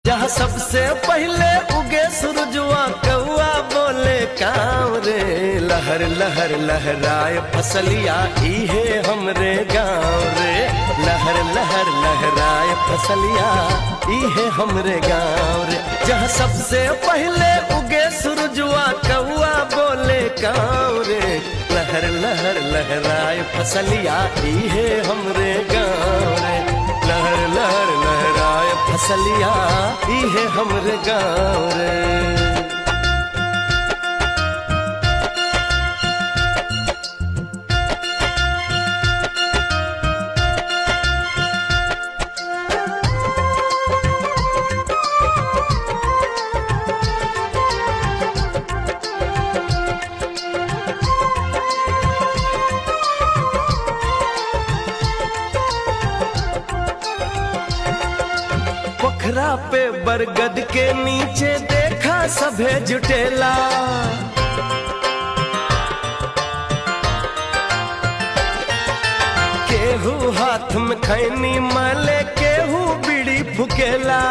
जहाँ सबसे पहले उगे सूरजवा कौआ बोले काव रे। लहर लहर लहराए फसलिया इहे हमरे गाँव रे। लहर लहर लहराए फसलिया इहे हमरे गाँव रे। जहाँ सबसे पहले उगे सूरजवा कौआ बोले काव रे। लहर लहर लहराए फसलिया इहे हमरे गाँव रे। लहर लहर लहराए फसलिया इहे हमरे गाँव रे। पोखरा पे बरगद के नीचे देखा सभे जुटेला। केहू हाथ में खैनी माले केहू बीड़ी फुकेला।